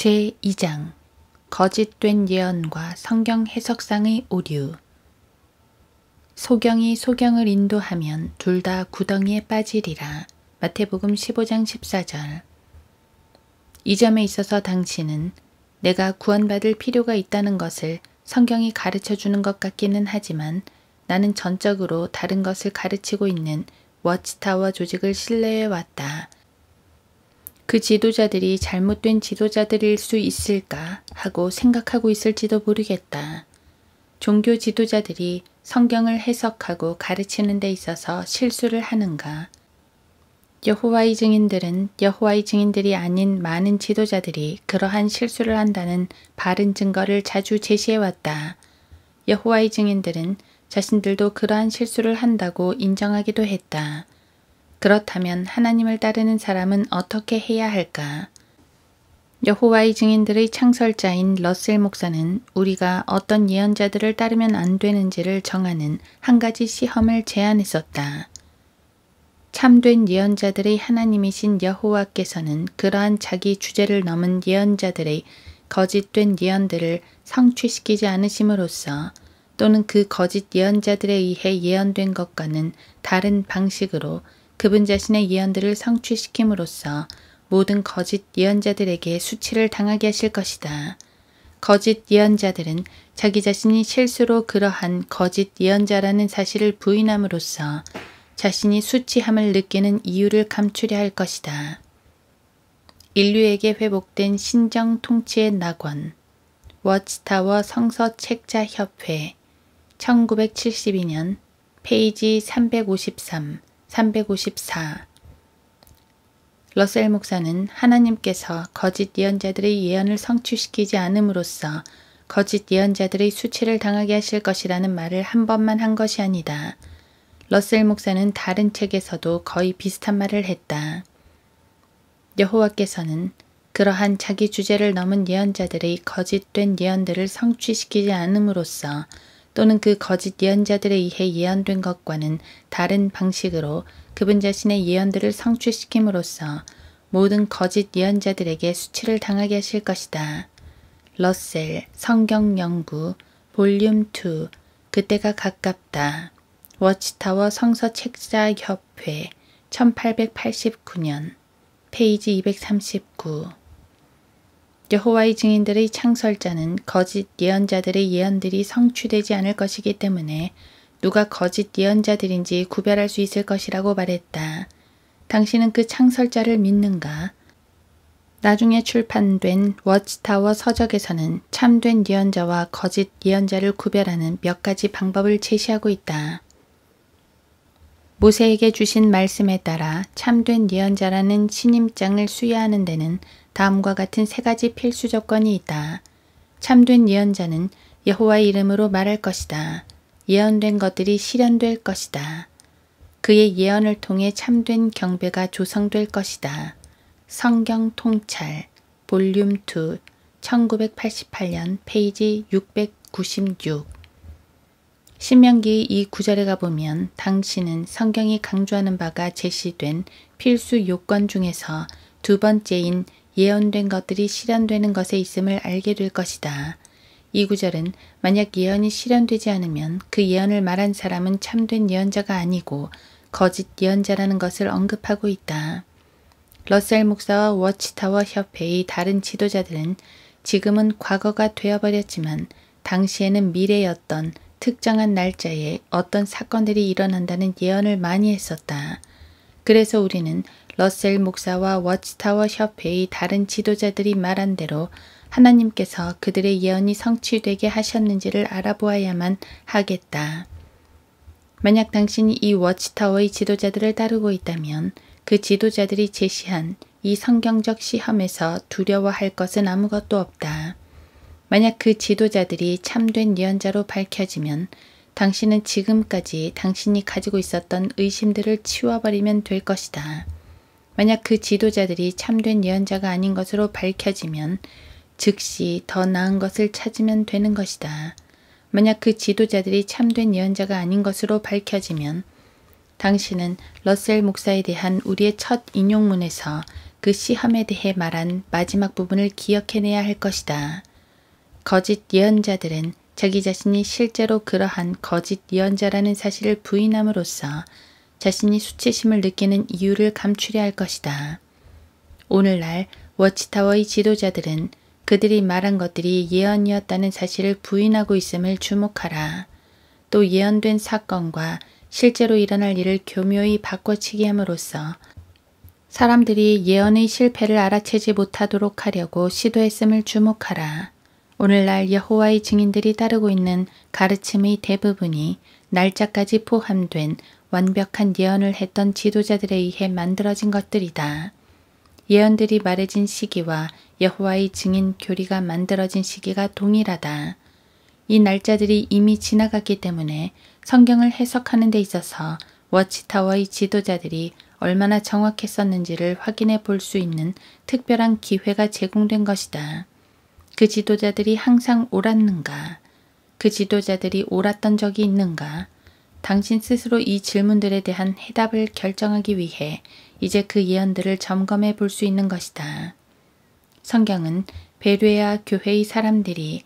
제2장 거짓된 예언과 성경 해석상의 오류. 소경이 소경을 인도하면 둘 다 구덩이에 빠지리라. 마태복음 15장 14절. 이 점에 있어서 당신은 내가 구원받을 필요가 있다는 것을 성경이 가르쳐 주는 것 같기는 하지만 나는 전적으로 다른 것을 가르치고 있는 워치타워 조직을 신뢰해 왔다. 그 지도자들이 잘못된 지도자들일 수 있을까 하고 생각하고 있을지도 모르겠다. 종교 지도자들이 성경을 해석하고 가르치는 데 있어서 실수를 하는가? 여호와의 증인들은 여호와의 증인들이 아닌 많은 지도자들이 그러한 실수를 한다는 바른 증거를 자주 제시해왔다. 여호와의 증인들은 자신들도 그러한 실수를 한다고 인정하기도 했다. 그렇다면 하나님을 따르는 사람은 어떻게 해야 할까? 여호와의 증인들의 창설자인 러셀 목사는 우리가 어떤 예언자들을 따르면 안 되는지를 정하는 한 가지 시험을 제안했었다. 참된 예언자들의 하나님이신 여호와께서는 그러한 자기 주제를 넘은 예언자들의 거짓된 예언들을 성취시키지 않으심으로써 또는 그 거짓 예언자들에 의해 예언된 것과는 다른 방식으로 그분 자신의 예언들을 성취시킴으로써 모든 거짓 예언자들에게 수치를 당하게 하실 것이다. 거짓 예언자들은 자기 자신이 실수로 그러한 거짓 예언자라는 사실을 부인함으로써 자신이 수치함을 느끼는 이유를 감추려 할 것이다. 인류에게 회복된 신정 통치의 낙원, 워치타워 성서 책자 협회, 1972년, 페이지 353, 354. 러셀 목사는 하나님께서 거짓 예언자들의 예언을 성취시키지 않음으로써 거짓 예언자들의 수치를 당하게 하실 것이라는 말을 한 번만 한 것이 아니다. 러셀 목사는 다른 책에서도 거의 비슷한 말을 했다. 여호와께서는 그러한 자기 주제를 넘은 예언자들의 거짓된 예언들을 성취시키지 않음으로써 또는 그 거짓 예언자들에 의해 예언된 것과는 다른 방식으로 그분 자신의 예언들을 성취시킴으로써 모든 거짓 예언자들에게 수치를 당하게 하실 것이다. 러셀 성경연구 볼륨 2 그때가 가깝다. 워치타워 성서 책자 협회 1889년 페이지 239. 여호와의 증인들의 창설자는 거짓 예언자들의 예언들이 성취되지 않을 것이기 때문에 누가 거짓 예언자들인지 구별할 수 있을 것이라고 말했다. 당신은 그 창설자를 믿는가? 나중에 출판된 워치타워 서적에서는 참된 예언자와 거짓 예언자를 구별하는 몇 가지 방법을 제시하고 있다. 모세에게 주신 말씀에 따라 참된 예언자라는 신임장을 수여하는 데는 다음과 같은 세 가지 필수 조건이 있다. 참된 예언자는 여호와의 이름으로 말할 것이다. 예언된 것들이 실현될 것이다. 그의 예언을 통해 참된 경배가 조성될 것이다. 성경 통찰 볼륨 2 1988년 페이지 696. 신명기의 이 구절에 가보면 당신은 성경이 강조하는 바가 제시된 필수 요건 중에서 두 번째인 예언된 것들이 실현되는 것에 있음을 알게 될 것이다. 이 구절은 만약 예언이 실현되지 않으면 그 예언을 말한 사람은 참된 예언자가 아니고 거짓 예언자라는 것을 언급하고 있다. 러셀 목사와 워치타워 협회의 다른 지도자들은 지금은 과거가 되어버렸지만 당시에는 미래였던 특정한 날짜에 어떤 사건들이 일어난다는 예언을 많이 했었다. 그래서 우리는 러셀 목사와 워치타워 협회의 다른 지도자들이 말한 대로 하나님께서 그들의 예언이 성취되게 하셨는지를 알아보아야만 하겠다. 만약 당신이 이 워치타워의 지도자들을 따르고 있다면 그 지도자들이 제시한 이 성경적 시험에서 두려워할 것은 아무것도 없다. 만약 그 지도자들이 참된 예언자로 밝혀지면 당신은 지금까지 당신이 가지고 있었던 의심들을 치워버리면 될 것이다. 만약 그 지도자들이 참된 예언자가 아닌 것으로 밝혀지면 즉시 더 나은 것을 찾으면 되는 것이다. 만약 그 지도자들이 참된 예언자가 아닌 것으로 밝혀지면 당신은 러셀 목사에 대한 우리의 첫 인용문에서 그 시험에 대해 말한 마지막 부분을 기억해내야 할 것이다. 거짓 예언자들은 자기 자신이 실제로 그러한 거짓 예언자라는 사실을 부인함으로써 자신이 수치심을 느끼는 이유를 감추려 할 것이다. 오늘날 워치타워의 지도자들은 그들이 말한 것들이 예언이었다는 사실을 부인하고 있음을 주목하라. 또 예언된 사건과 실제로 일어날 일을 교묘히 바꿔치기 함으로써 사람들이 예언의 실패를 알아채지 못하도록 하려고 시도했음을 주목하라. 오늘날 여호와의 증인들이 따르고 있는 가르침의 대부분이 날짜까지 포함된 완벽한 예언을 했던 지도자들에 의해 만들어진 것들이다. 예언들이 말해진 시기와 여호와의 증인 교리가 만들어진 시기가 동일하다. 이 날짜들이 이미 지나갔기 때문에 성경을 해석하는 데 있어서 워치타워의 지도자들이 얼마나 정확했었는지를 확인해 볼 수 있는 특별한 기회가 제공된 것이다. 그 지도자들이 항상 옳았는가? 그 지도자들이 옳았던 적이 있는가? 당신 스스로 이 질문들에 대한 해답을 결정하기 위해 이제 그 예언들을 점검해 볼 수 있는 것이다. 성경은 베레아 교회의 사람들이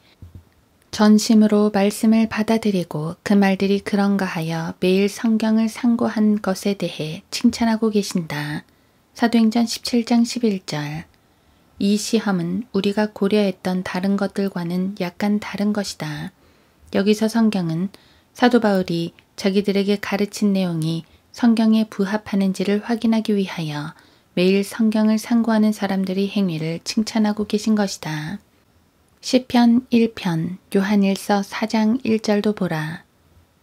전심으로 말씀을 받아들이고 그 말들이 그런가 하여 매일 성경을 상고한 것에 대해 칭찬하고 계신다. 사도행전 17장 11절. 이 시험은 우리가 고려했던 다른 것들과는 약간 다른 것이다. 여기서 성경은 사도 바울이 자기들에게 가르친 내용이 성경에 부합하는지를 확인하기 위하여 매일 성경을 상고하는 사람들의 행위를 칭찬하고 계신 것이다. 시편 1편 요한일서 4장 1절도 보라.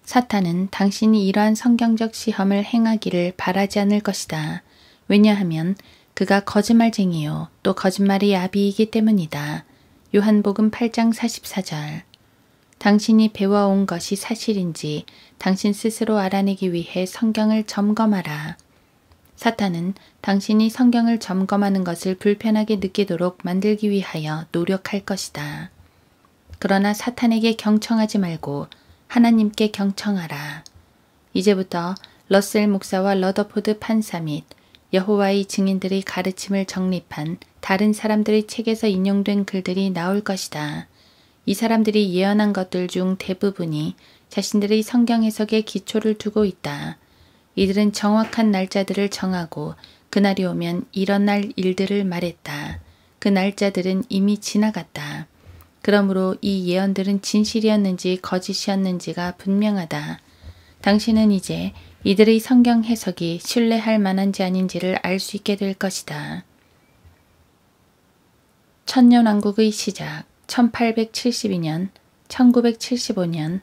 사탄은 당신이 이러한 성경적 시험을 행하기를 바라지 않을 것이다. 왜냐하면 그가 거짓말쟁이요 또 거짓말의 아비이기 때문이다. 요한복음 8장 44절. 당신이 배워온 것이 사실인지 당신 스스로 알아내기 위해 성경을 점검하라. 사탄은 당신이 성경을 점검하는 것을 불편하게 느끼도록 만들기 위하여 노력할 것이다. 그러나 사탄에게 경청하지 말고 하나님께 경청하라. 이제부터 러셀 목사와 러더포드 판사 및 여호와의 증인들의 가르침을 정립한 다른 사람들의 책에서 인용된 글들이 나올 것이다. 이 사람들이 예언한 것들 중 대부분이 자신들의 성경 해석에 기초를 두고 있다. 이들은 정확한 날짜들을 정하고 그날이 오면 일어날 일들을 말했다. 그 날짜들은 이미 지나갔다. 그러므로 이 예언들은 진실이었는지 거짓이었는지가 분명하다. 당신은 이제 이들의 성경 해석이 신뢰할 만한지 아닌지를 알 수 있게 될 것이다. 천년왕국의 시작 1872년, 1975년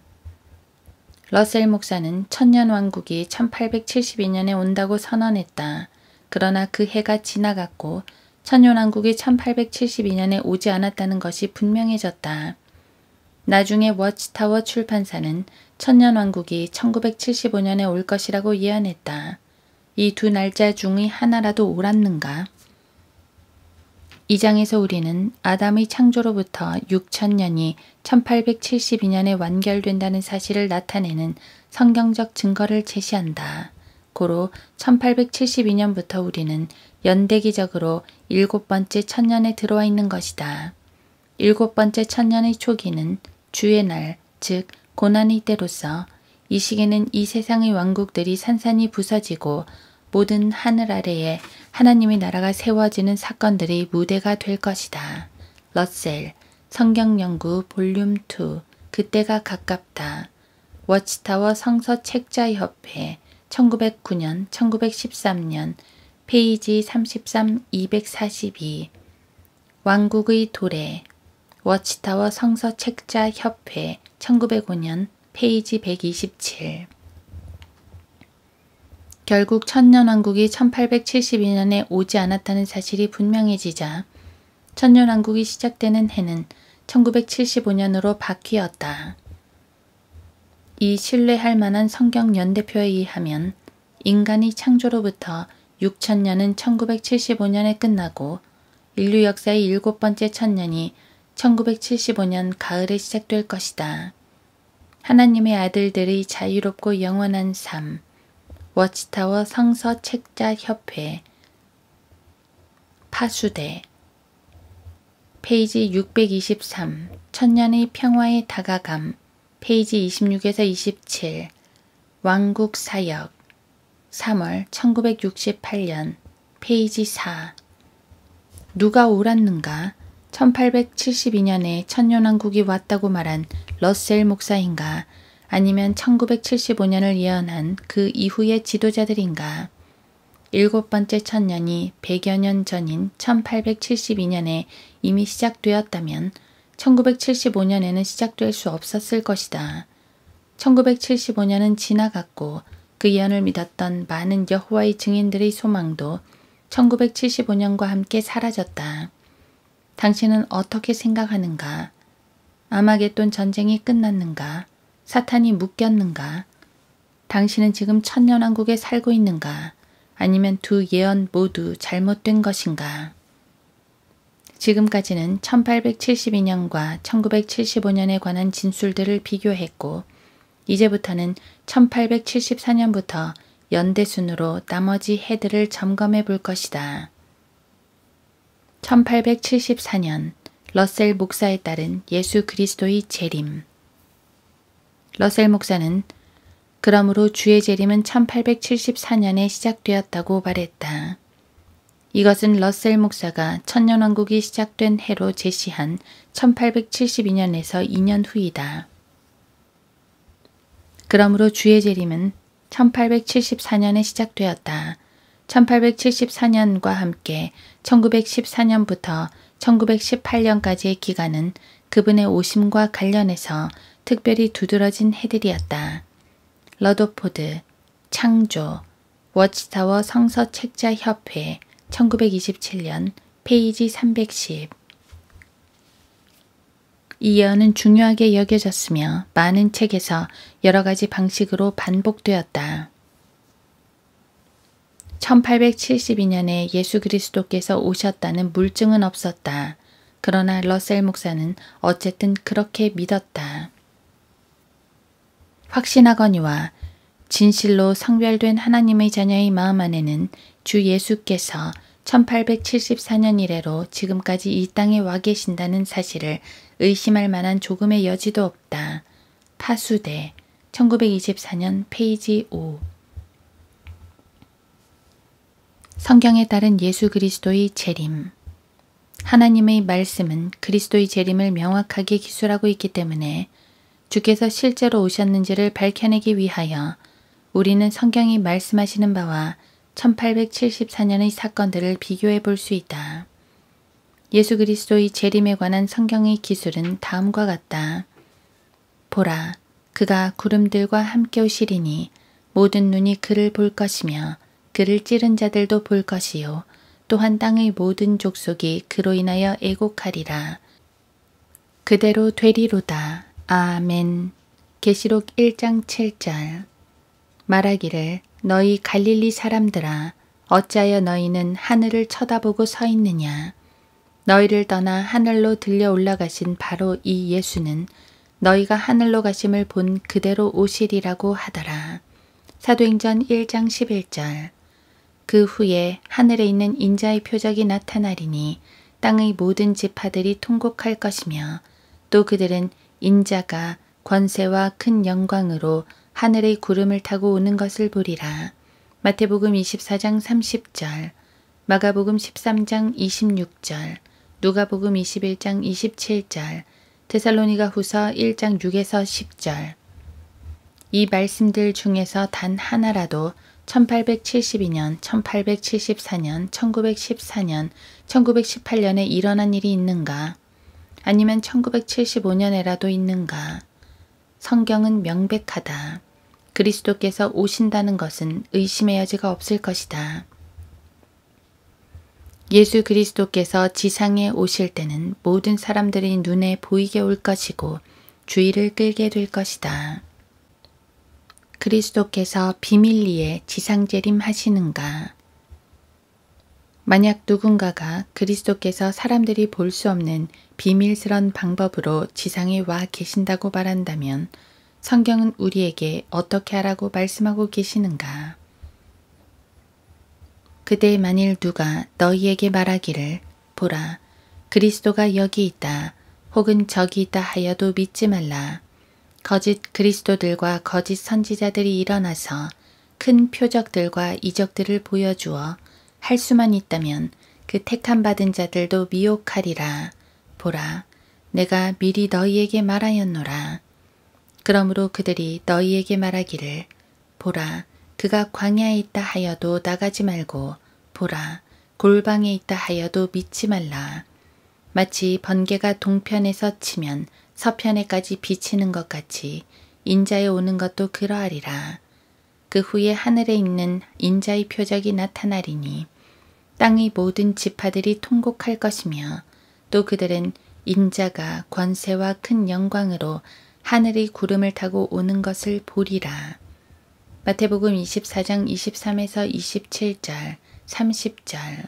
러셀 목사는 천년왕국이 1872년에 온다고 선언했다. 그러나 그 해가 지나갔고 천년왕국이 1872년에 오지 않았다는 것이 분명해졌다. 나중에 워치타워 출판사는 천년왕국이 1975년에 올 것이라고 예언했다. 이 두 날짜 중의 하나라도 옳았는가? 이 장에서 우리는 아담의 창조로부터 6천년이 1872년에 완결된다는 사실을 나타내는 성경적 증거를 제시한다. 고로 1872년부터 우리는 연대기적으로 7번째 천년에 들어와 있는 것이다. 7번째 천년의 초기는 주의 날, 즉 고난의 때로서 이 시기는 이 세상의 왕국들이 산산이 부서지고 모든 하늘 아래에 하나님의 나라가 세워지는 사건들이 무대가 될 것이다. 러셀, 성경연구 볼륨 2, 그때가 가깝다. 워치타워 성서 책자협회 1909년, 1913년, 페이지 33, 242 왕국의 도래 워치타워 성서 책자협회 1905년, 페이지 127 결국 천년왕국이 1872년에 오지 않았다는 사실이 분명해지자 천년왕국이 시작되는 해는 1975년으로 바뀌었다. 이 신뢰할 만한 성경 연대표에 의하면 인간의 창조로부터 6천년은 1975년에 끝나고 인류 역사의 7번째 천년이 1975년 가을에 시작될 것이다. 하나님의 아들들의 자유롭고 영원한 삶 워치타워 성서 책자 협회 파수대. 페이지 623. 천년의 평화에 다가감. 페이지 26에서 27. 왕국사역. 3월 1968년. 페이지 4. 누가 옳았는가? 1872년에 천년왕국이 왔다고 말한 러셀 목사인가? 아니면 1975년을 예언한 그 이후의 지도자들인가? 7번째 천년이 100여 년 전인 1872년에 이미 시작되었다면 1975년에는 시작될 수 없었을 것이다. 1975년은 지나갔고 그 예언을 믿었던 많은 여호와의 증인들의 소망도 1975년과 함께 사라졌다. 당신은 어떻게 생각하는가? 아마겟돈 전쟁이 끝났는가? 사탄이 묶였는가? 당신은 지금 천년왕국에 살고 있는가? 아니면 두 예언 모두 잘못된 것인가? 지금까지는 1872년과 1975년에 관한 진술들을 비교했고 이제부터는 1874년부터 연대순으로 나머지 해들을 점검해 볼 것이다. 1874년 러셀 목사에 따른 예수 그리스도의 재림. 러셀 목사는 그러므로 주의 재림은 1874년에 시작되었다고 말했다. 이것은 러셀 목사가 천년왕국이 시작된 해로 제시한 1872년에서 2년 후이다. 그러므로 주의 재림은 1874년에 시작되었다. 1874년과 함께 1914년부터 1918년까지의 기간은 그분의 오심과 관련해서 특별히 두드러진 해들이었다. 러더포드, 창조, 워치타워 성서책자협회 1927년 페이지 310. 이 예언은 중요하게 여겨졌으며 많은 책에서 여러 가지 방식으로 반복되었다. 1872년에 예수 그리스도께서 오셨다는 물증은 없었다. 그러나 러셀 목사는 어쨌든 그렇게 믿었다. 확신하거니와 진실로 성별된 하나님의 자녀의 마음 안에는 주 예수께서 1874년 이래로 지금까지 이 땅에 와 계신다는 사실을 의심할 만한 조금의 여지도 없다. 파수대 1924년 페이지 5. 성경에 따른 예수 그리스도의 재림. 하나님의 말씀은 그리스도의 재림을 명확하게 기술하고 있기 때문에 주께서 실제로 오셨는지를 밝혀내기 위하여 우리는 성경이 말씀하시는 바와 1874년의 사건들을 비교해 볼 수 있다. 예수 그리스도의 재림에 관한 성경의 기술은 다음과 같다. 보라, 그가 구름들과 함께 오시리니 모든 눈이 그를 볼 것이며 그를 찌른 자들도 볼 것이요 또한 땅의 모든 족속이 그로 인하여 애곡하리라. 그대로 되리로다. 아멘. 계시록 1장 7절. 말하기를 너희 갈릴리 사람들아 어찌하여 너희는 하늘을 쳐다보고 서 있느냐. 너희를 떠나 하늘로 들려 올라가신 바로 이 예수는 너희가 하늘로 가심을 본 그대로 오시리라고 하더라. 사도행전 1장 11절. 그 후에 하늘에 있는 인자의 표적이 나타나리니 땅의 모든 지파들이 통곡할 것이며 또 그들은 인자가 권세와 큰 영광으로 하늘의 구름을 타고 오는 것을 보리라. 마태복음 24장 30절, 마가복음 13장 26절, 누가복음 21장 27절, 데살로니가 후서 1장 6에서 10절. 이 말씀들 중에서 단 하나라도 1872년, 1874년, 1914년, 1918년에 일어난 일이 있는가? 아니면 1975년에라도 있는가? 성경은 명백하다. 그리스도께서 오신다는 것은 의심의 여지가 없을 것이다. 예수 그리스도께서 지상에 오실 때는 모든 사람들의 눈에 보이게 올 것이고 주의를 끌게 될 것이다. 그리스도께서 비밀리에 지상재림 하시는가? 만약 누군가가 그리스도께서 사람들이 볼 수 없는 비밀스런 방법으로 지상에 와 계신다고 말한다면 성경은 우리에게 어떻게 하라고 말씀하고 계시는가? 그때 만일 누가 너희에게 말하기를 보라 그리스도가 여기 있다 혹은 저기 있다 하여도 믿지 말라. 거짓 그리스도들과 거짓 선지자들이 일어나서 큰 표적들과 이적들을 보여주어 할 수만 있다면 그 택함 받은 자들도 미혹하리라. 보라 내가 미리 너희에게 말하였노라. 그러므로 그들이 너희에게 말하기를 보라 그가 광야에 있다 하여도 나가지 말고 보라 골방에 있다 하여도 믿지 말라. 마치 번개가 동편에서 치면 서편에까지 비치는 것 같이 인자에 오는 것도 그러하리라. 그 후에 하늘에 있는 인자의 표적이 나타나리니 땅의 모든 지파들이 통곡할 것이며 또 그들은 인자가 권세와 큰 영광으로 하늘의 구름을 타고 오는 것을 보리라. 마태복음 24장 23에서 27절, 30절.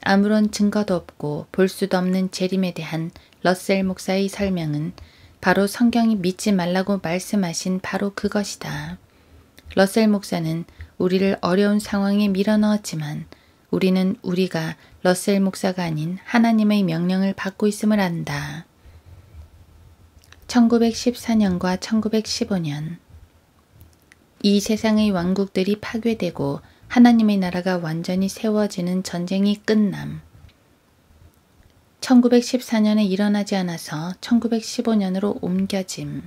아무런 증거도 없고 볼 수도 없는 재림에 대한 러셀 목사의 설명은 바로 성경이 믿지 말라고 말씀하신 바로 그것이다. 러셀 목사는 우리를 어려운 상황에 밀어넣었지만 우리는 우리가 러셀 목사가 아닌 하나님의 명령을 받고 있음을 안다. 1914년과 1915년 이 세상의 왕국들이 파괴되고 하나님의 나라가 완전히 세워지는 전쟁이 끝남. 1914년에 일어나지 않아서 1915년으로 옮겨짐.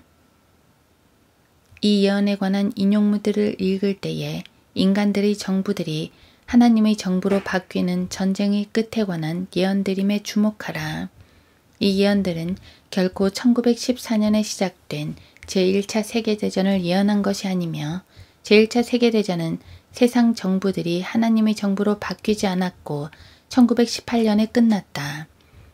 이 예언에 관한 인용문들을 읽을 때에 인간들의 정부들이 하나님의 정부로 바뀌는 전쟁의 끝에 관한 예언들임에 주목하라. 이 예언들은 결코 1914년에 시작된 제1차 세계대전을 예언한 것이 아니며 제1차 세계대전은 세상 정부들이 하나님의 정부로 바뀌지 않았고 1918년에 끝났다.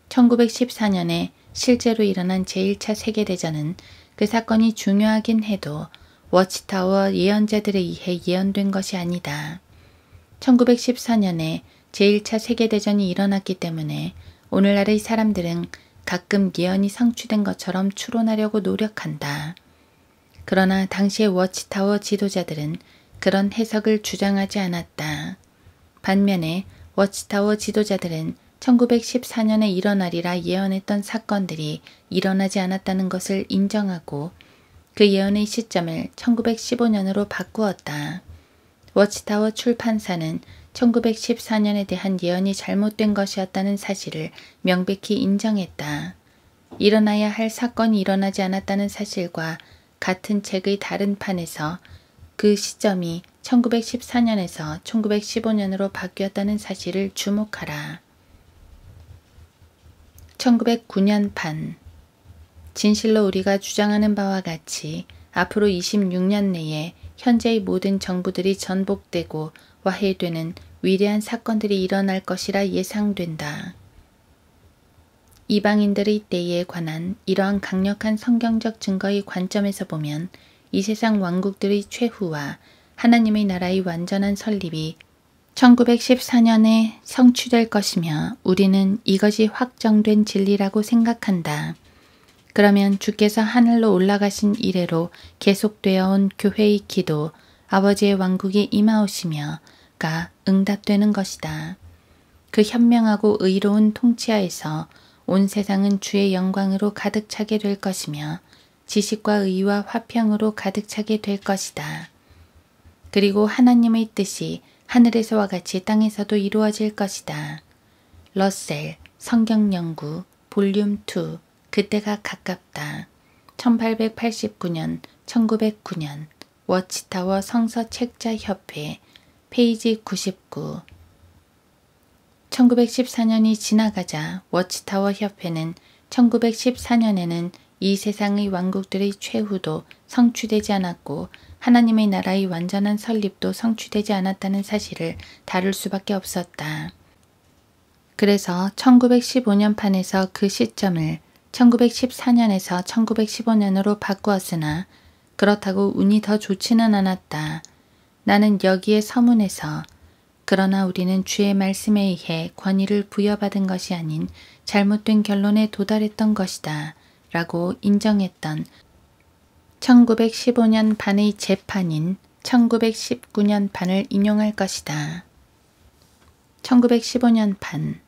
1914년에 실제로 일어난 제1차 세계대전은 그 사건이 중요하긴 해도 워치타워 예언자들에 의해 예언된 것이 아니다. 1914년에 제1차 세계대전이 일어났기 때문에 오늘날의 사람들은 가끔 예언이 성취된 것처럼 추론하려고 노력한다. 그러나 당시의 워치타워 지도자들은 그런 해석을 주장하지 않았다. 반면에 워치타워 지도자들은 1914년에 일어나리라 예언했던 사건들이 일어나지 않았다는 것을 인정하고 그 예언의 시점을 1915년으로 바꾸었다. 워치타워 출판사는 1914년에 대한 예언이 잘못된 것이었다는 사실을 명백히 인정했다. 일어나야 할 사건이 일어나지 않았다는 사실과 같은 책의 다른 판에서 그 시점이 1914년에서 1915년으로 바뀌었다는 사실을 주목하라. 1909년 판. 진실로 우리가 주장하는 바와 같이 앞으로 26년 내에 현재의 모든 정부들이 전복되고 와해되는 위대한 사건들이 일어날 것이라 예상된다. 이방인들의 때에 관한 이러한 강력한 성경적 증거의 관점에서 보면 이 세상 왕국들의 최후와 하나님의 나라의 완전한 설립이 1914년에 성취될 것이며 우리는 이것이 확정된 진리라고 생각한다. 그러면 주께서 하늘로 올라가신 이래로 계속되어 온 교회의 기도, 아버지의 왕국이 임하오시며가 응답되는 것이다. 그 현명하고 의로운 통치하에서 온 세상은 주의 영광으로 가득 차게 될 것이며 지식과 의와 화평으로 가득 차게 될 것이다. 그리고 하나님의 뜻이 하늘에서와 같이 땅에서도 이루어질 것이다. 러셀, 성경연구, 볼륨 2, 그때가 가깝다. 1889년, 1909년, 워치타워 성서책자협회, 페이지 99. 1914년이 지나가자 워치타워 협회는 1914년에는 이 세상의 왕국들의 최후도 성취되지 않았고 하나님의 나라의 완전한 설립도 성취되지 않았다는 사실을 다룰 수밖에 없었다. 그래서 1915년 판에서 그 시점을 1914년에서 1915년으로 바꾸었으나 그렇다고 운이 더 좋지는 않았다. 나는 여기에 서문에서 그러나 우리는 주의 말씀에 의해 권위를 부여받은 것이 아닌 잘못된 결론에 도달했던 것이다 라고 인정했던 1915년 판의 재판인 1919년 판을 인용할 것이다. 1915년 판.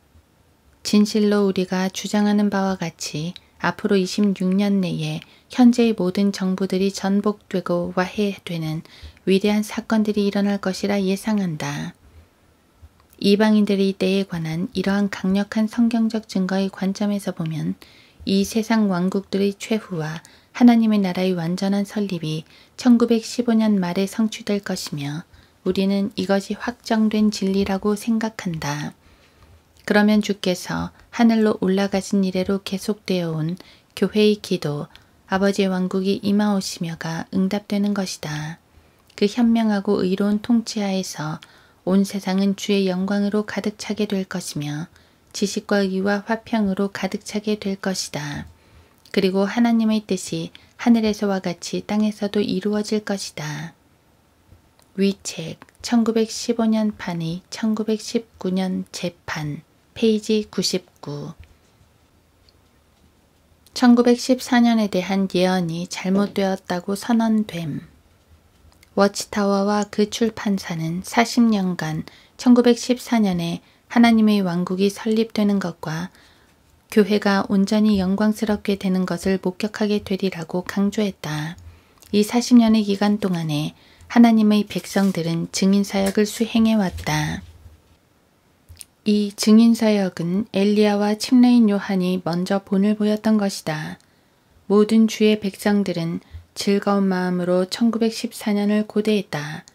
진실로 우리가 주장하는 바와 같이 앞으로 26년 내에 현재의 모든 정부들이 전복되고 와해되는 위대한 사건들이 일어날 것이라 예상한다. 이방인들의 때에 관한 이러한 강력한 성경적 증거의 관점에서 보면 이 세상 왕국들의 최후와 하나님의 나라의 완전한 설립이 1915년 말에 성취될 것이며 우리는 이것이 확정된 진리라고 생각한다. 그러면 주께서 하늘로 올라가신 이래로 계속되어 온 교회의 기도, 아버지의 왕국이 임하오시며가 응답되는 것이다. 그 현명하고 의로운 통치하에서 온 세상은 주의 영광으로 가득 차게 될 것이며 지식과 의와 화평으로 가득 차게 될 것이다. 그리고 하나님의 뜻이 하늘에서와 같이 땅에서도 이루어질 것이다. 위책 1915년 판의 1919년 재판 페이지 99. 1914년에 대한 예언이 잘못되었다고 선언됨. 워치타워와 그 출판사는 40년간 1914년에 하나님의 왕국이 설립되는 것과 교회가 온전히 영광스럽게 되는 것을 목격하게 되리라고 강조했다. 이 40년의 기간 동안에 하나님의 백성들은 증인사역을 수행해왔다. 이 증인사역은 엘리야와 침례인 요한이 먼저 본을 보였던 것이다. 모든 주의 백성들은 즐거운 마음으로 1914년을 고대했다.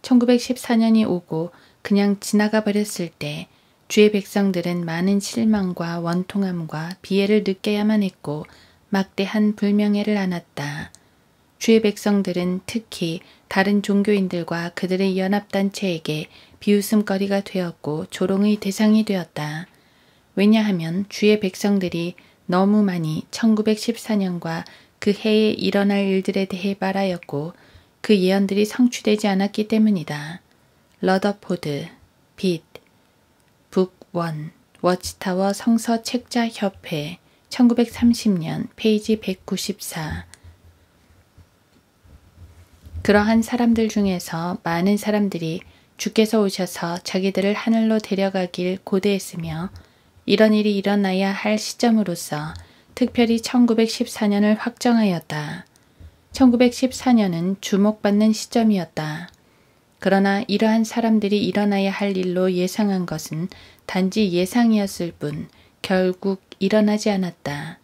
1914년이 오고 그냥 지나가 버렸을 때 주의 백성들은 많은 실망과 원통함과 비애를 느껴야만 했고 막대한 불명예를 안았다. 주의 백성들은 특히 다른 종교인들과 그들의 연합단체에게 비웃음거리가 되었고 조롱의 대상이 되었다. 왜냐하면 주의 백성들이 너무 많이 1914년과 그 해에 일어날 일들에 대해 말하였고 그 예언들이 성취되지 않았기 때문이다. 러더포드, 빛, 북 1, 워치타워 성서 책자 협회 1930년 페이지 194. 그러한 사람들 중에서 많은 사람들이 주께서 오셔서 자기들을 하늘로 데려가길 고대했으며 이런 일이 일어나야 할 시점으로서 특별히 1914년을 확정하였다. 1914년은 주목받는 시점이었다. 그러나 이러한 사람들이 일어나야 할 일로 예상한 것은 단지 예상이었을 뿐 결국 일어나지 않았다.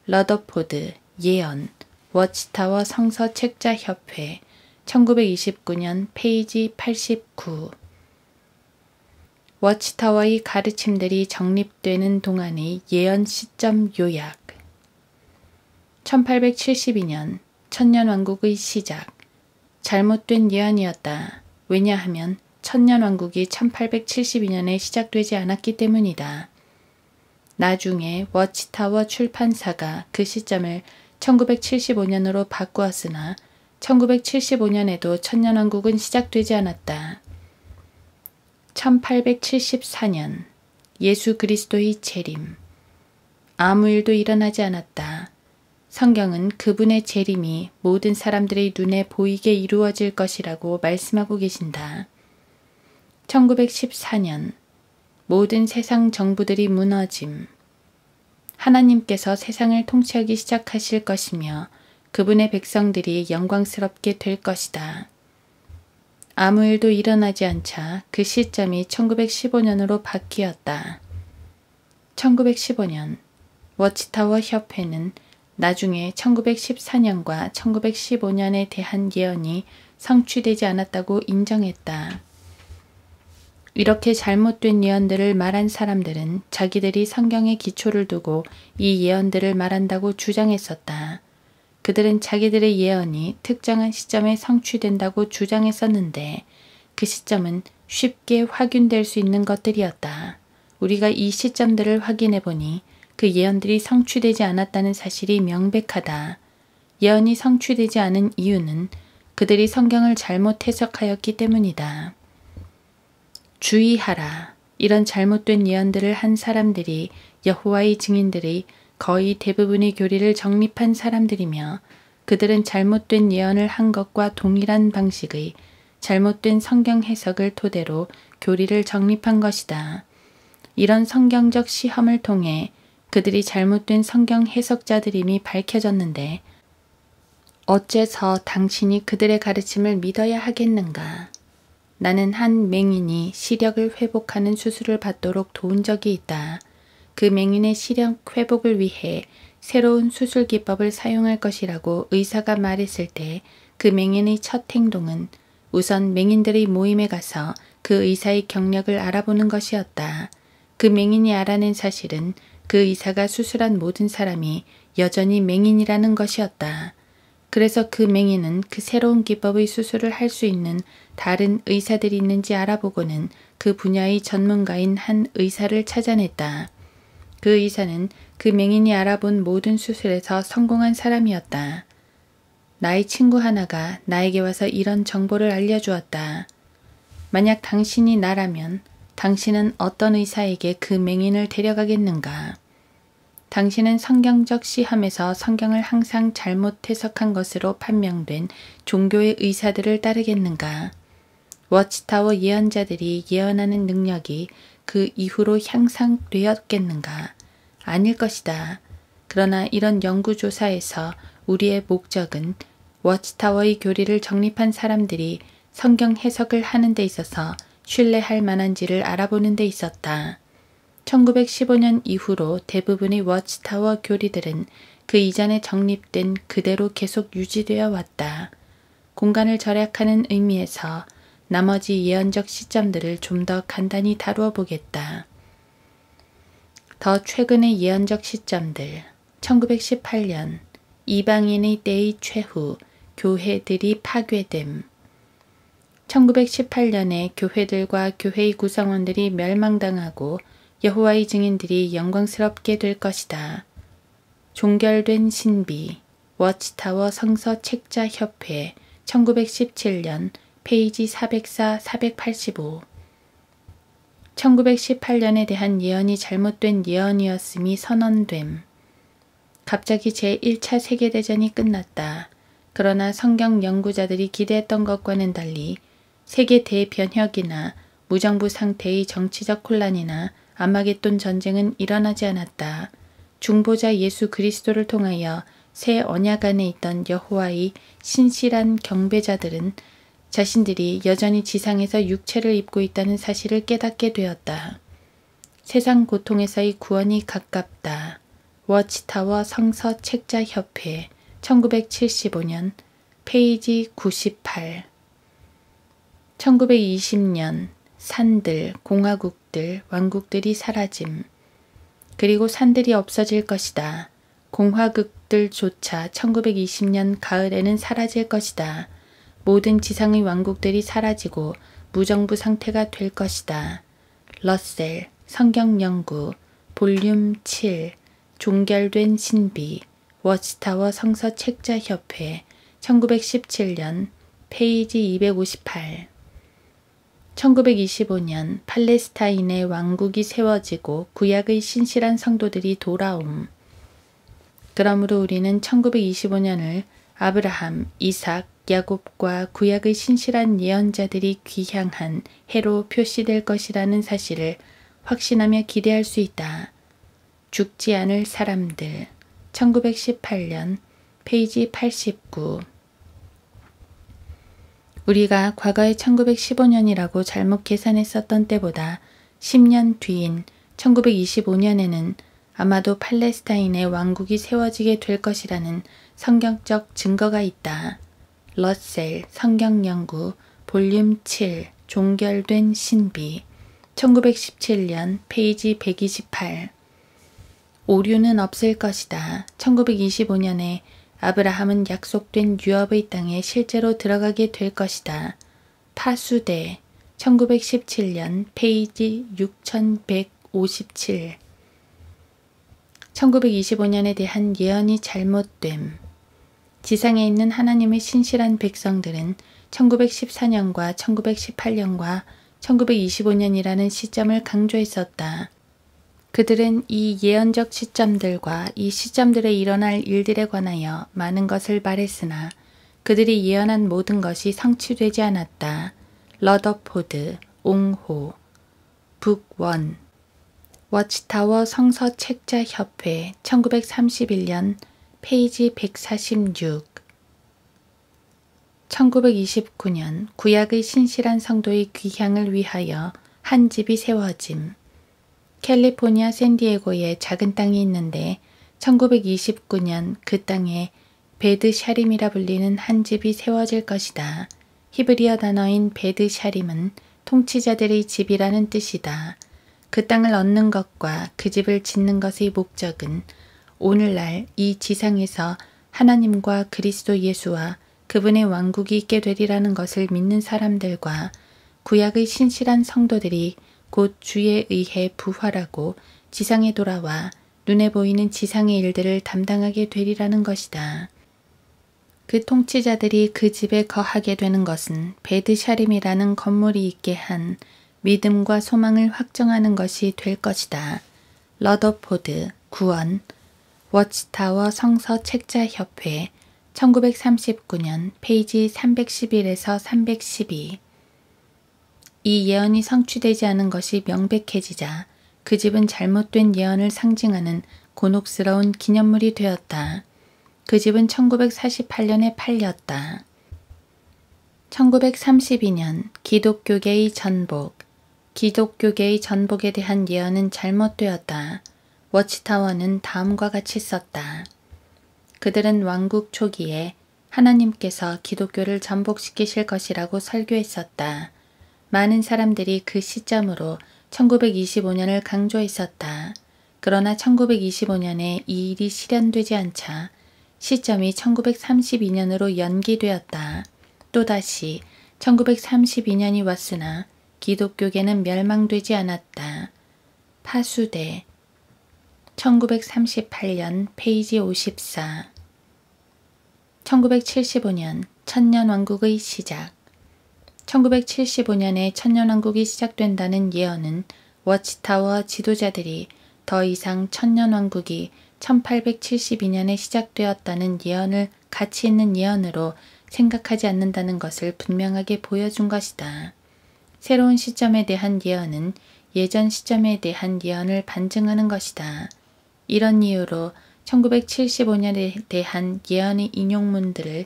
러더포드, 예언, 워치타워 성서 책자 협회 1929년 페이지 89. 워치타워의 가르침들이 정립되는 동안의 예언 시점 요약. 1872년 천년왕국의 시작. 잘못된 예언이었다. 왜냐하면 천년왕국이 1872년에 시작되지 않았기 때문이다. 나중에 워치타워 출판사가 그 시점을 1975년으로 바꾸었으나 1975년에도 천년왕국은 시작되지 않았다. 1874년 예수 그리스도의 재림. 아무 일도 일어나지 않았다. 성경은 그분의 재림이 모든 사람들의 눈에 보이게 이루어질 것이라고 말씀하고 계신다. 1914년 모든 세상 정부들이 무너짐. 하나님께서 세상을 통치하기 시작하실 것이며 그분의 백성들이 영광스럽게 될 것이다. 아무 일도 일어나지 않자 그 시점이 1915년으로 바뀌었다. 1915년 워치타워 협회는 나중에 1914년과 1915년에 대한 예언이 성취되지 않았다고 인정했다. 이렇게 잘못된 예언들을 말한 사람들은 자기들이 성경에 기초를 두고 이 예언들을 말한다고 주장했었다. 그들은 자기들의 예언이 특정한 시점에 성취된다고 주장했었는데 그 시점은 쉽게 확인될 수 있는 것들이었다. 우리가 이 시점들을 확인해 보니 그 예언들이 성취되지 않았다는 사실이 명백하다. 예언이 성취되지 않은 이유는 그들이 성경을 잘못 해석하였기 때문이다. 주의하라. 이런 잘못된 예언들을 한 사람들이 여호와의 증인들의 거의 대부분의 교리를 정립한 사람들이며 그들은 잘못된 예언을 한 것과 동일한 방식의 잘못된 성경 해석을 토대로 교리를 정립한 것이다. 이런 성경적 시험을 통해 그들이 잘못된 성경 해석자들임이 밝혀졌는데 어째서 당신이 그들의 가르침을 믿어야 하겠는가? 나는 한 맹인이 시력을 회복하는 수술을 받도록 도운 적이 있다. 그 맹인의 시력 회복을 위해 새로운 수술 기법을 사용할 것이라고 의사가 말했을 때 그 맹인의 첫 행동은 우선 맹인들의 모임에 가서 그 의사의 경력을 알아보는 것이었다. 그 맹인이 알아낸 사실은 그 의사가 수술한 모든 사람이 여전히 맹인이라는 것이었다. 그래서 그 맹인은 그 새로운 기법의 수술을 할 수 있는 다른 의사들이 있는지 알아보고는 그 분야의 전문가인 한 의사를 찾아냈다. 그 의사는 그 맹인이 알아본 모든 수술에서 성공한 사람이었다. 나의 친구 하나가 나에게 와서 이런 정보를 알려주었다. 만약 당신이 나라면 당신은 어떤 의사에게 그 맹인을 데려가겠는가? 당신은 성경적 시험에서 성경을 항상 잘못 해석한 것으로 판명된 종교의 의사들을 따르겠는가? 워치타워 예언자들이 예언하는 능력이 그 이후로 향상되었겠는가? 아닐 것이다. 그러나 이런 연구조사에서 우리의 목적은 워치타워의 교리를 정립한 사람들이 성경 해석을 하는 데 있어서 신뢰할 만한지를 알아보는 데 있었다. 1915년 이후로 대부분의 워치타워 교리들은 그 이전에 정립된 그대로 계속 유지되어 왔다. 공간을 절약하는 의미에서 나머지 예언적 시점들을 좀 더 간단히 다루어 보겠다. 더 최근의 예언적 시점들 1918년 이방인의 때의 최후 교회들이 파괴됨 1918년에 교회들과 교회의 구성원들이 멸망당하고 여호와의 증인들이 영광스럽게 될 것이다. 종결된 신비 워치타워 성서 책자 협회 1917년 페이지 404-485 1918년에 대한 예언이 잘못된 예언이었음이 선언됨. 갑자기 제1차 세계대전이 끝났다. 그러나 성경 연구자들이 기대했던 것과는 달리 세계 대변혁이나 무정부 상태의 정치적 혼란이나 아마겟돈 전쟁은 일어나지 않았다. 중보자 예수 그리스도를 통하여 새 언약 안에 있던 여호와의 신실한 경배자들은 자신들이 여전히 지상에서 육체를 입고 있다는 사실을 깨닫게 되었다. 세상 고통에서의 구원이 가깝다. 워치타워 성서 책자 협회 1975년 페이지 98 1920년 산들, 공화국들, 왕국들이 사라짐. 그리고 산들이 없어질 것이다. 공화국들조차 1920년 가을에는 사라질 것이다. 모든 지상의 왕국들이 사라지고 무정부 상태가 될 것이다. 러셀, 성경연구, 볼륨 7, 종결된 신비, 워치타워 성서 책자 협회, 1917년, 페이지 258 1925년 팔레스타인의 왕국이 세워지고 구약의 신실한 성도들이 돌아옴. 그러므로 우리는 1925년을 아브라함, 이삭, 야곱과 구약의 신실한 예언자들이 귀향한 해로 표시될 것이라는 사실을 확신하며 기대할 수 있다. 죽지 않을 사람들 1918년 페이지 89 우리가 과거의 1915년이라고 잘못 계산했었던 때보다 10년 뒤인 1925년에는 아마도 팔레스타인의 왕국이 세워지게 될 것이라는 성경적 증거가 있다. 러셀 성경연구 볼륨 7 종결된 신비 1917년 페이지 128 오류는 없을 것이다. 1925년에 아브라함은 약속된 유업의 땅에 실제로 들어가게 될 것이다. 파수대 1917년 페이지 6157 1925년에 대한 예언이 잘못됨. 지상에 있는 하나님의 신실한 백성들은 1914년과 1918년과 1925년이라는 시점을 강조했었다. 그들은 이 예언적 시점들과 이 시점들에 일어날 일들에 관하여 많은 것을 말했으나 그들이 예언한 모든 것이 성취되지 않았다. 러더포드, 옹호, 북원, 워치타워 성서 책자 협회 1931년 페이지 146 1929년 구약의 신실한 성도의 귀향을 위하여 한 집이 세워짐. 캘리포니아 샌디에고에 작은 땅이 있는데 1929년 그 땅에 베드샤림이라 불리는 한 집이 세워질 것이다. 히브리어 단어인 베드샤림은 통치자들의 집이라는 뜻이다. 그 땅을 얻는 것과 그 집을 짓는 것의 목적은 오늘날 이 지상에서 하나님과 그리스도 예수와 그분의 왕국이 있게 되리라는 것을 믿는 사람들과 구약의 신실한 성도들이 곧 주에 의해 부활하고 지상에 돌아와 눈에 보이는 지상의 일들을 담당하게 되리라는 것이다. 그 통치자들이 그 집에 거하게 되는 것은 베드샤림이라는 건물이 있게 한 믿음과 소망을 확정하는 것이 될 것이다. 러더포드, 구원, 워치타워 성서 책자 협회 1939년 페이지 311에서 312 이 예언이 성취되지 않은 것이 명백해지자 그 집은 잘못된 예언을 상징하는 곤혹스러운 기념물이 되었다. 그 집은 1948년에 팔렸다. 1932년 기독교계의 전복, 기독교계의 전복에 대한 예언은 잘못되었다. 워치타워는 다음과 같이 썼다. 그들은 왕국 초기에 하나님께서 기독교를 전복시키실 것이라고 설교했었다. 많은 사람들이 그 시점으로 1925년을 강조했었다. 그러나 1925년에 이 일이 실현되지 않자 시점이 1932년으로 연기되었다. 또다시 1932년이 왔으나 기독교계는 멸망되지 않았다. 파수대 1938년 페이지 54 1975년 천년왕국의 시작 1975년에 천년왕국이 시작된다는 예언은 워치타워 지도자들이 더 이상 천년왕국이 1872년에 시작되었다는 예언을 가치 있는 예언으로 생각하지 않는다는 것을 분명하게 보여준 것이다. 새로운 시점에 대한 예언은 예전 시점에 대한 예언을 반증하는 것이다. 이런 이유로 1975년에 대한 예언의 인용문들을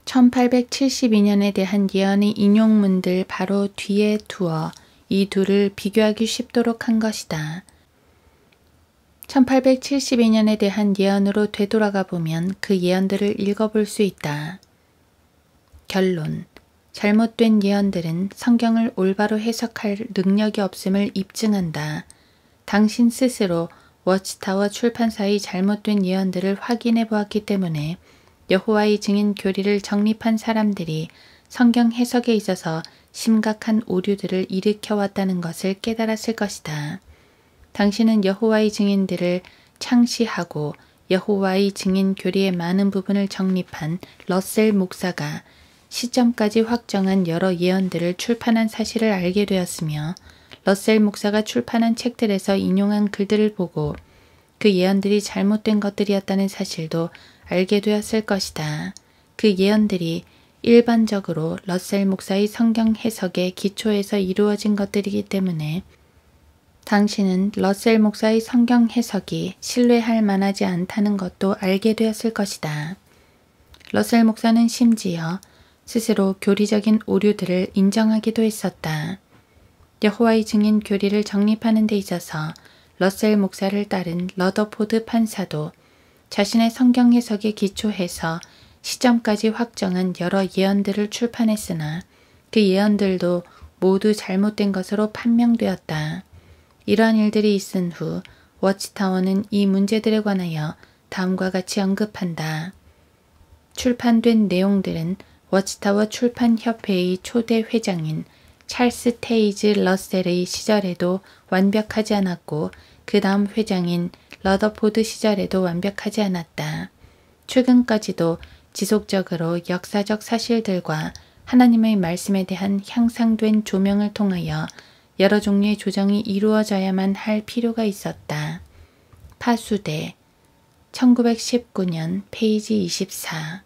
1872년에 대한 예언의 인용문들 바로 뒤에 두어 이 둘을 비교하기 쉽도록 한 것이다. 1872년에 대한 예언으로 되돌아가 보면 그 예언들을 읽어볼 수 있다. 결론. 잘못된 예언들은 성경을 올바로 해석할 능력이 없음을 입증한다. 당신 스스로 워치타워 출판사의 잘못된 예언들을 확인해 보았기 때문에 여호와의 증인 교리를 정립한 사람들이 성경 해석에 있어서 심각한 오류들을 일으켜왔다는 것을 깨달았을 것이다. 당신은 여호와의 증인들을 창시하고 여호와의 증인 교리의 많은 부분을 정립한 러셀 목사가 시점까지 확정한 여러 예언들을 출판한 사실을 알게 되었으며 러셀 목사가 출판한 책들에서 인용한 글들을 보고 그 예언들이 잘못된 것들이었다는 사실도 알게 되었을 것이다. 그 예언들이 일반적으로 러셀 목사의 성경 해석의 기초에서 이루어진 것들이기 때문에 당신은 러셀 목사의 성경 해석이 신뢰할 만하지 않다는 것도 알게 되었을 것이다. 러셀 목사는 심지어 스스로 교리적인 오류들을 인정하기도 했었다. 여호와의 증인 교리를 정립하는 데 있어서 러셀 목사를 따른 러더포드 판사도 자신의 성경 해석에 기초해서 시점까지 확정한 여러 예언들을 출판했으나 그 예언들도 모두 잘못된 것으로 판명되었다. 이러한 일들이 있은 후 워치타워는 이 문제들에 관하여 다음과 같이 언급한다. 출판된 내용들은 워치타워 출판협회의 초대 회장인 찰스 테이즈 러셀의 시절에도 완벽하지 않았고 그 다음 회장인 러더포드 시절에도 완벽하지 않았다. 최근까지도 지속적으로 역사적 사실들과 하나님의 말씀에 대한 향상된 조명을 통하여 여러 종류의 조정이 이루어져야만 할 필요가 있었다. 파수대 1919년 페이지 24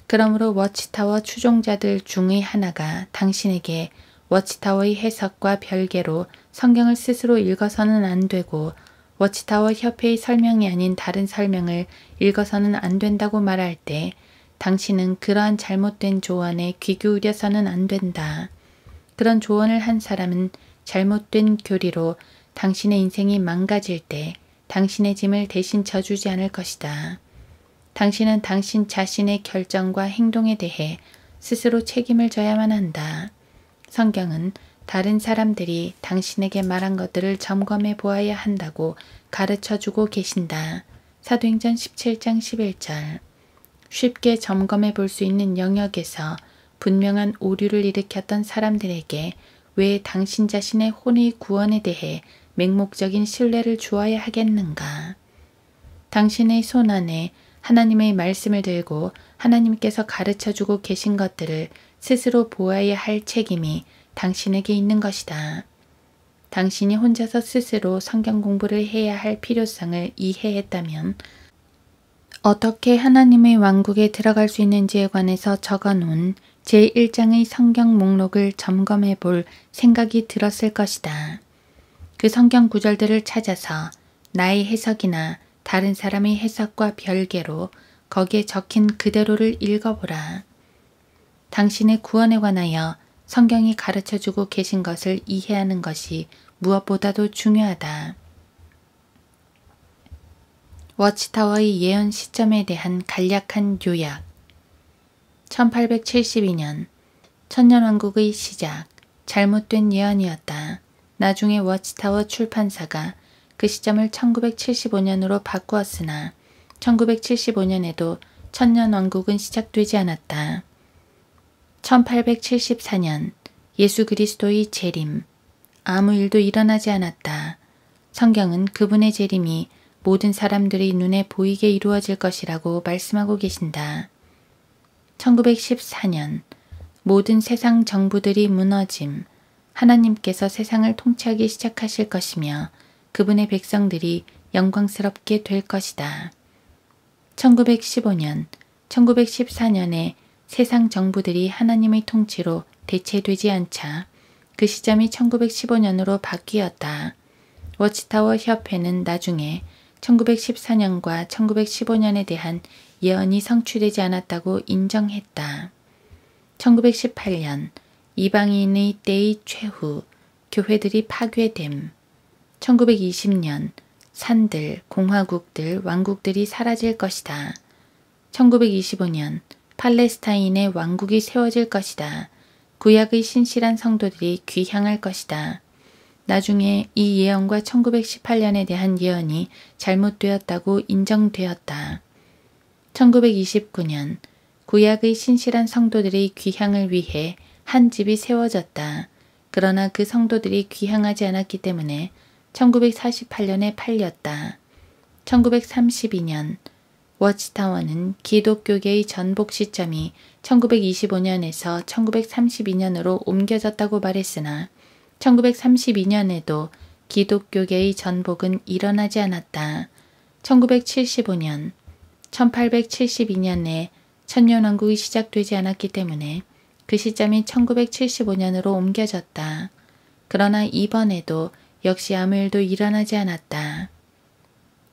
그러므로 워치타워 추종자들 중의 하나가 당신에게 워치타워의 해석과 별개로 성경을 스스로 읽어서는 안 되고 워치타워 협회의 설명이 아닌 다른 설명을 읽어서는 안 된다고 말할 때 당신은 그러한 잘못된 조언에 귀 기울여서는 안 된다. 그런 조언을 한 사람은 잘못된 교리로 당신의 인생이 망가질 때 당신의 짐을 대신 져주지 않을 것이다. 당신은 당신 자신의 결정과 행동에 대해 스스로 책임을 져야만 한다. 성경은 다른 사람들이 당신에게 말한 것들을 점검해 보아야 한다고 가르쳐주고 계신다. 사도행전 17장 11절. 쉽게 점검해 볼 수 있는 영역에서 분명한 오류를 일으켰던 사람들에게 왜 당신 자신의 혼의 구원에 대해 맹목적인 신뢰를 주어야 하겠는가? 당신의 손 안에 하나님의 말씀을 들고 하나님께서 가르쳐주고 계신 것들을 스스로 보아야 할 책임이 당신에게 있는 것이다. 당신이 혼자서 스스로 성경 공부를 해야 할 필요성을 이해했다면 어떻게 하나님의 왕국에 들어갈 수 있는지에 관해서 적어놓은 제1장의 성경 목록을 점검해 볼 생각이 들었을 것이다. 그 성경 구절들을 찾아서 나의 해석이나 다른 사람의 해석과 별개로 거기에 적힌 그대로를 읽어보라. 당신의 구원에 관하여 성경이 가르쳐주고 계신 것을 이해하는 것이 무엇보다도 중요하다. 워치타워의 예언 시점에 대한 간략한 요약. 1872년 천년왕국의 시작, 잘못된 예언이었다. 나중에 워치타워 출판사가 그 시점을 1975년으로 바꾸었으나 1975년에도 천년왕국은 시작되지 않았다. 1874년 예수 그리스도의 재림, 아무 일도 일어나지 않았다. 성경은 그분의 재림이 모든 사람들의 눈에 보이게 이루어질 것이라고 말씀하고 계신다. 1914년 모든 세상 정부들이 무너짐, 하나님께서 세상을 통치하기 시작하실 것이며 그분의 백성들이 영광스럽게 될 것이다. 1915년, 1914년에 세상 정부들이 하나님의 통치로 대체되지 않자 그 시점이 1915년으로 바뀌었다. 워치타워 협회는 나중에 1914년과 1915년에 대한 예언이 성취되지 않았다고 인정했다. 1918년 이방인의 때의 최후, 교회들이 파괴됨. 1920년 산들, 공화국들, 왕국들이 사라질 것이다. 1925년 팔레스타인의 왕국이 세워질 것이다. 구약의 신실한 성도들이 귀향할 것이다. 나중에 이 예언과 1918년에 대한 예언이 잘못되었다고 인정되었다. 1929년 구약의 신실한 성도들의 귀향을 위해 한 집이 세워졌다. 그러나 그 성도들이 귀향하지 않았기 때문에 1948년에 팔렸다. 1932년 워치타워는 기독교계의 전복 시점이 1925년에서 1932년으로 옮겨졌다고 말했으나 1932년에도 기독교계의 전복은 일어나지 않았다. 1975년, 1872년에 천년왕국이 시작되지 않았기 때문에 그 시점이 1975년으로 옮겨졌다. 그러나 이번에도 역시 아무 일도 일어나지 않았다.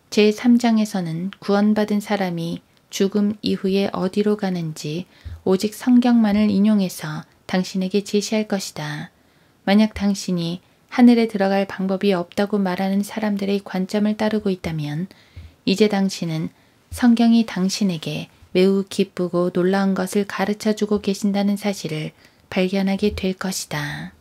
제3장에서는 구원받은 사람이 죽음 이후에 어디로 가는지 오직 성경만을 인용해서 당신에게 제시할 것이다. 만약 당신이 하늘에 들어갈 방법이 없다고 말하는 사람들의 관점을 따르고 있다면 이제 당신은 성경이 당신에게 매우 기쁘고 놀라운 것을 가르쳐주고 계신다는 사실을 발견하게 될 것이다.